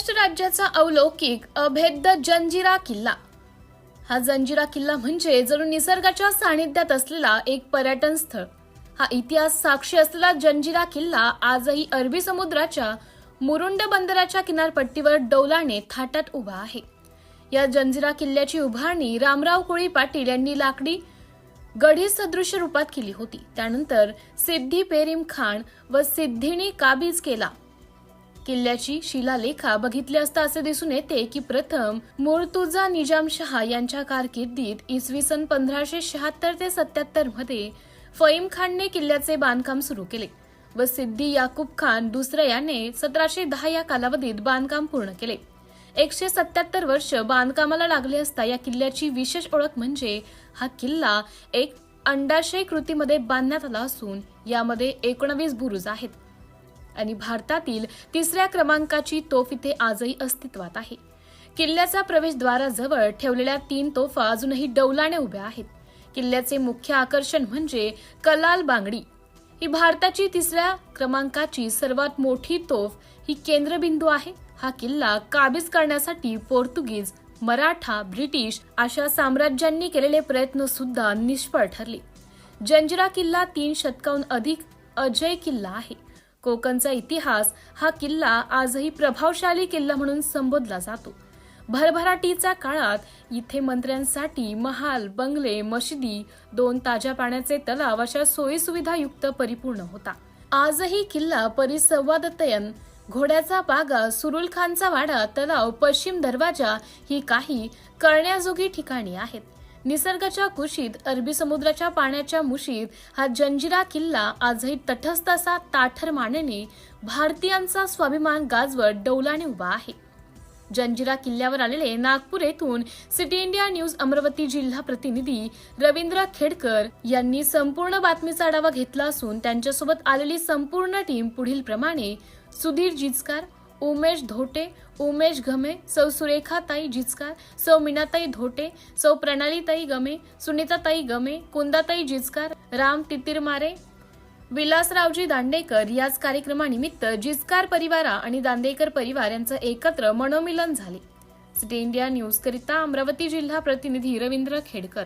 महाराष्ट्र राज्याचा अलौकिक अभेद्य जंजिरा किल्ला। हा जंजिरा किल्ला म्हणजे जणू निसर्गाच्या सानिध्यात असलेला एक पर्यटन स्थळ। हा इतिहास साक्षी असलेला जंजिरा किल्ला आजही अरबी समुद्राच्या मुरुंड बंदराच्या किनारपट्टीवर डौलाने थाटात उभा आहे। या जंजिरा किल्ल्याची उभारणी रामराव कोळी पाटील यांनी लाकडी गढी सदृश रूपात केली होती। त्यानंतर सिद्धी पेरीम खान व सिद्धीनी काबीज केला। किल्ल्याची शिलालेखा बघितली असता असे दिसून येते की प्रथम मुर्तुजा निजामशहा यांच्या कारकिर्दीत इसवी सन 1576 ते 77 मध्ये फईम खानने किल्ल्याचे बांधकाम सुरू केले व सिद्दी याकूब खान दुसऱ्या याने 1710 या कालावधीत बांधकाम पूर्ण केले। 177 वर्ष बांधकामाला लागले असता या किल्ल्याची विशेष ओळख म्हणजे हा किल्ला एक अंडाशय कृतीमध्ये बांधण्यात आला असून यामध्ये 19 बुरुज आहेत आणि भारतातील 3ऱ्या क्रमांकाची तोफ इथे आजही अस्तित्वात आहे। किल्ल्याचा प्रवेशद्वाराजवळ ठेवलेल्या 3 तोफा अजूनही डौलाने उभ्या आहेत। किल्ल्याचे मुख्य आकर्षण म्हणजे कलाल बांगडी। ही भारताची 3ऱ्या क्रमांकाची सर्वात मोठी तोफ ही केंद्रबिंदू आहे। हा किल्ला काबीज करण्यासाठी पोर्तुगीज, मराठा, ब्रिटिश अशा साम्राज्यांनी केलेले प्रयत्न सुद्धा निष्फळ ठरले। जंजिरा किल्ला 3 शतकाहून अधिक अजय किल्ला आहे। कोकणचा इतिहास हा किल्ला आजही प्रभावशाली किल्ला म्हणून संबोधला जातो। भरभराटीच्या काळात इथे मंत्र्यांसाठी महाल, बंगले, मशिदी, 2 ताज्या पाण्याचे तलाव अशा सोयी सुविधा युक्त परिपूर्ण होता। आजही किल्ला परिसंवादतयन, घोड्याचा बागा, सुरुल खानचा वाडा, तलाव, पश्चिम दरवाजा ही काही करण्याजोगी ठिकाणी आहेत। निसर्गाच्या कुशीत, अरबी समुद्राच्या पाण्याच्या मुशीत हा जंजिरा किल्ला आजही तटस्थ असा ताठर मानेने भारतीयांचा स्वाभिमान गाजवत डौलाने उभा आहे। जंजिरा किल्ल्यावर आलेले नागपूर येथून सिटी इंडिया न्यूज अमरावती जिल्हा प्रतिनिधी रवींद्र खेडकर यांनी संपूर्ण बातमीचा आढावा घेतला असून त्यांच्यासोबत आलेली संपूर्ण टीम पुढील प्रमाणे सुधीर जिचकार, उमेश धोटे, उमेश घमे, सौ सुरेखाताई जिचकार, सौ मीनाताई धोटे, सौ प्रणालीताई गमे, सुनीताताई गमे, कुंदाताई जिचकार, राम तितीरमारे, विलासरावजी दांडेकर। याच कार्यक्रमानिमित्त जिचकार परिवार आणि दांडेकर परिवार यांचं एकत्र मनोमिलन झाले। सिटी इंडिया न्यूज करिता अमरावती जिल्हा प्रतिनिधी रवींद्र खेडकर।